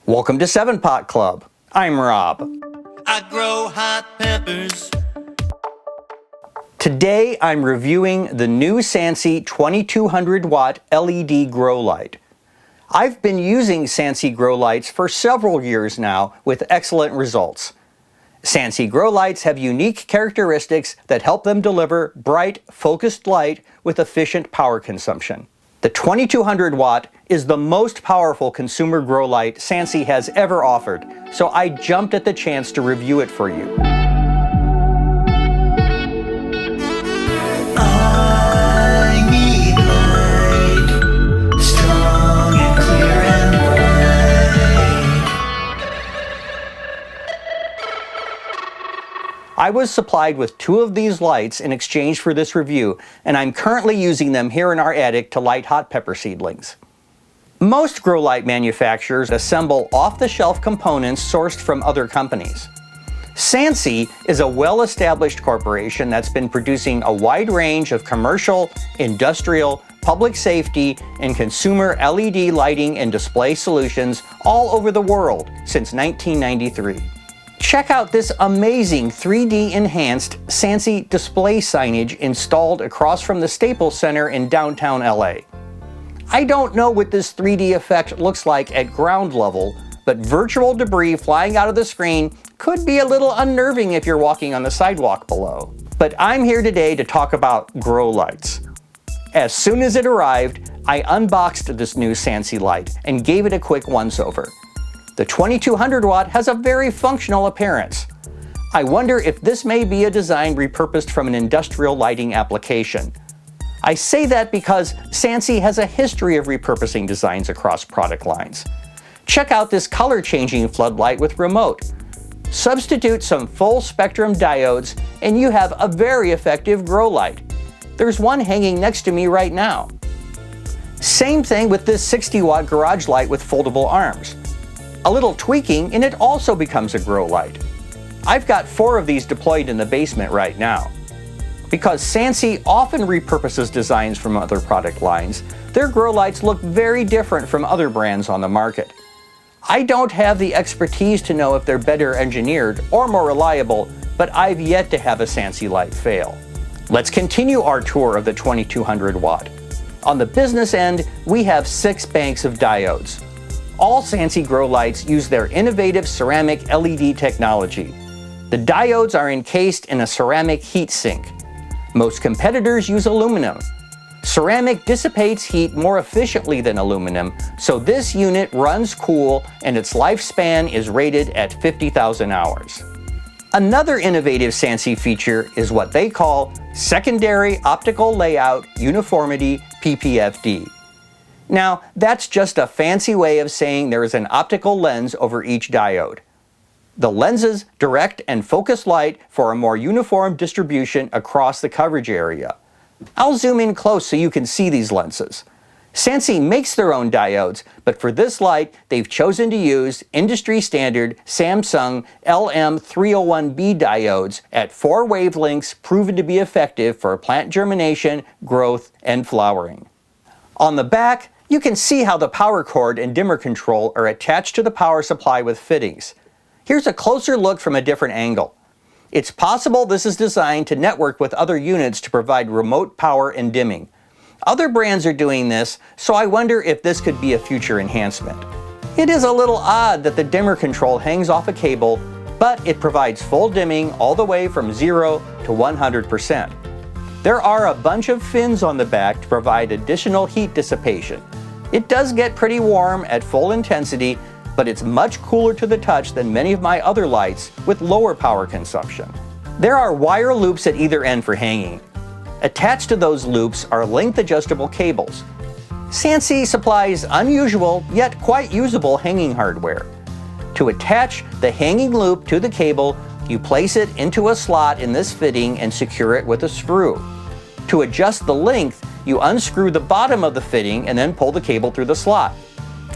Welcome to 7-Pot Club. I'm Rob. I grow hot peppers. Today I'm reviewing the new SANSI 2200 watt LED grow light. I've been using SANSI grow lights for several years now with excellent results. SANSI grow lights have unique characteristics that help them deliver bright, focused light with efficient power consumption. The 2200 watt is the most powerful consumer grow light SANSI has ever offered, so I jumped at the chance to review it for you. I need light, strong and clear and bright. I was supplied with 2 of these lights in exchange for this review, and I'm currently using them here in our attic to light hot pepper seedlings. Most grow light manufacturers assemble off-the-shelf components sourced from other companies. SANSI is a well-established corporation that's been producing a wide range of commercial, industrial, public safety, and consumer LED lighting and display solutions all over the world since 1993. Check out this amazing 3D enhanced SANSI display signage installed across from the Staples Center in downtown LA. I don't know what this 3D effect looks like at ground level, but virtual debris flying out of the screen could be a little unnerving if you're walking on the sidewalk below. But I'm here today to talk about grow lights. As soon as it arrived, I unboxed this new SANSI light and gave it a quick once-over. The 2200 watt has a very functional appearance. I wonder if this may be a design repurposed from an industrial lighting application. I say that because SANSI has a history of repurposing designs across product lines. Check out this color-changing floodlight with remote. Substitute some full-spectrum diodes and you have a very effective grow light. There's one hanging next to me right now. Same thing with this 60-watt garage light with foldable arms. A little tweaking and it also becomes a grow light. I've got 4 of these deployed in the basement right now. Because SANSI often repurposes designs from other product lines, their grow lights look very different from other brands on the market. I don't have the expertise to know if they're better engineered or more reliable, but I've yet to have a SANSI light fail. Let's continue our tour of the 2200 watt. On the business end, we have 6 banks of diodes. All SANSI grow lights use their innovative ceramic LED technology. The diodes are encased in a ceramic heat sink. Most competitors use aluminum. Ceramic dissipates heat more efficiently than aluminum, so this unit runs cool and its lifespan is rated at 50,000 hours. Another innovative SANSI feature is what they call Secondary Optical Layout Uniformity PPFD. Now, that's just a fancy way of saying there is an optical lens over each diode. The lenses direct and focus light for a more uniform distribution across the coverage area. I'll zoom in close so you can see these lenses. SANSI makes their own diodes, but for this light, they've chosen to use industry-standard Samsung LM301B diodes at 4 wavelengths proven to be effective for plant germination, growth, and flowering. On the back, you can see how the power cord and dimmer control are attached to the power supply with fittings. Here's a closer look from a different angle. It's possible this is designed to network with other units to provide remote power and dimming. Other brands are doing this, so I wonder if this could be a future enhancement. It is a little odd that the dimmer control hangs off a cable, but it provides full dimming all the way from 0 to 100%. There are a bunch of fins on the back to provide additional heat dissipation. It does get pretty warm at full intensity, but it's much cooler to the touch than many of my other lights with lower power consumption. There are wire loops at either end for hanging. Attached to those loops are length-adjustable cables. SANSI supplies unusual yet quite usable hanging hardware. To attach the hanging loop to the cable, you place it into a slot in this fitting and secure it with a screw. To adjust the length, you unscrew the bottom of the fitting and then pull the cable through the slot.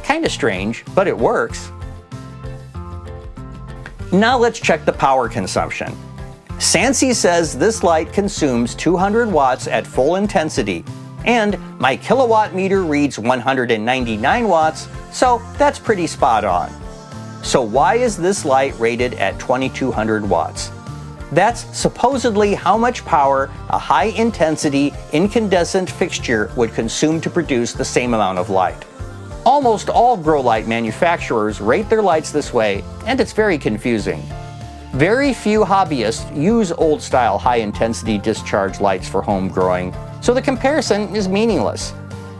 Kinda strange, but it works. Now let's check the power consumption. SANSI says this light consumes 200 watts at full intensity, and my kilowatt meter reads 199 watts, so that's pretty spot on. So why is this light rated at 2200 watts? That's supposedly how much power a high-intensity incandescent fixture would consume to produce the same amount of light. Almost all grow light manufacturers rate their lights this way, and it's very confusing. Very few hobbyists use old-style high-intensity discharge lights for home growing, so the comparison is meaningless.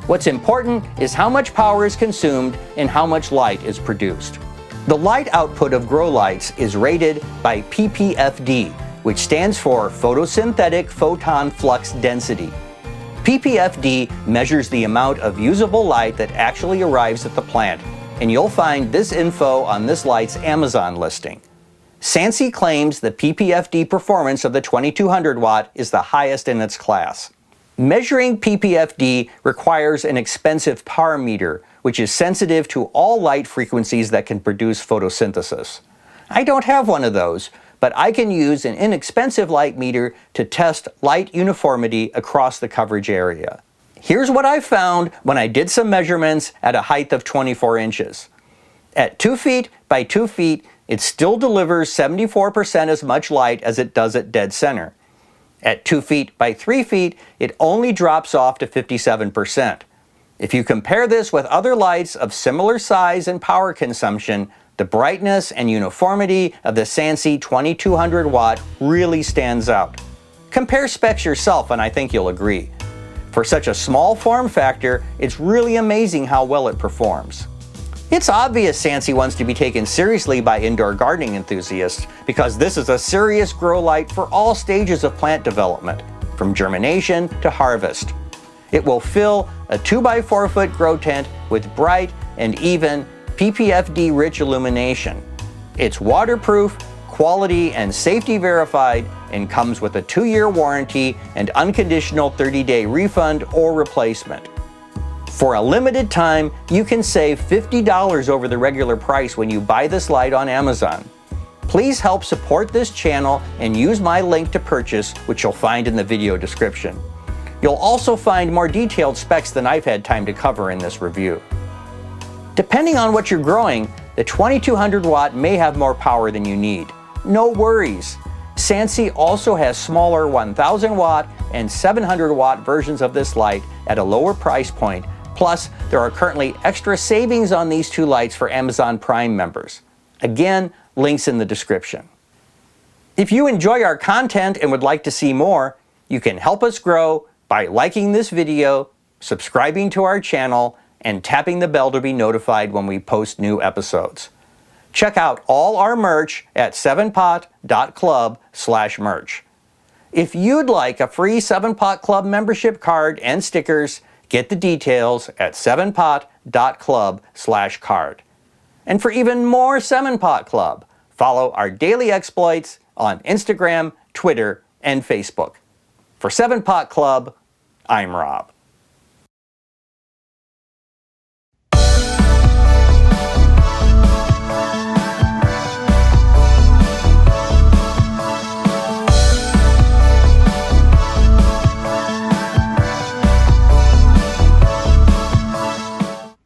What's important is how much power is consumed and how much light is produced. The light output of grow lights is rated by ppfd, which stands for photosynthetic photon flux density. ppfd measures the amount of usable light that actually arrives at the plant, and you'll find this info on this light's Amazon listing. SANSI claims the ppfd performance of the 2200 watt is the highest in its class. Measuring ppfd requires an expensive power meter, which is sensitive to all light frequencies that can produce photosynthesis. I don't have one of those, but I can use an inexpensive light meter to test light uniformity across the coverage area. Here's what I found when I did some measurements at a height of 24 inches. At 2 feet by 2 feet, it still delivers 74% as much light as it does at dead center. At 2 feet by 3 feet, it only drops off to 57%. If you compare this with other lights of similar size and power consumption, the brightness and uniformity of the SANSI 2200 watt really stands out. Compare specs yourself and I think you'll agree. For such a small form factor, it's really amazing how well it performs. It's obvious SANSI wants to be taken seriously by indoor gardening enthusiasts because this is a serious grow light for all stages of plant development, from germination to harvest. It will fill a 2 by 4 foot grow tent with bright and even ppfd-rich illumination. It's waterproof, quality and safety verified, and comes with a 2-year warranty and unconditional 30-day refund or replacement. For a limited time, you can save $50 over the regular price when you buy this light on Amazon. Please help support this channel and use my link to purchase, which you'll find in the video description. You'll also find more detailed specs than I've had time to cover in this review. Depending on what you're growing, the 2200 watt may have more power than you need. No worries. SANSI also has smaller 1000 watt and 700 watt versions of this light at a lower price point. Plus, there are currently extra savings on these two lights for Amazon Prime members. Again, links in the description. If you enjoy our content and would like to see more, you can help us grow by liking this video, subscribing to our channel, and tapping the bell to be notified when we post new episodes. Check out all our merch at 7pot.club/merch. If you'd like a free 7pot Club membership card and stickers, get the details at 7pot.club/card. And for even more 7pot Club, follow our daily exploits on Instagram, Twitter, and Facebook. For 7pot Club, I'm Rob.